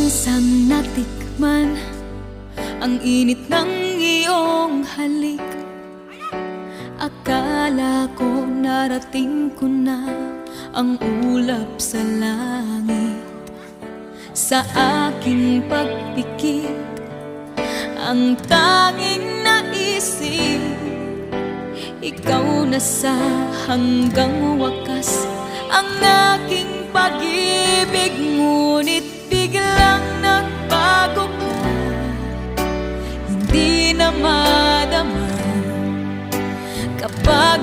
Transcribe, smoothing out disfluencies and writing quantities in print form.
Minsang natikman ang init ng iyong halik. Akala ko narating ko na ang ulap sa langit. Sa aking pagpikit, ang tanging naisip, ikaw na sa hanggang wakas ang aking pag-ibig. Ngunit biglang nagbago ka, hindi na madama kapag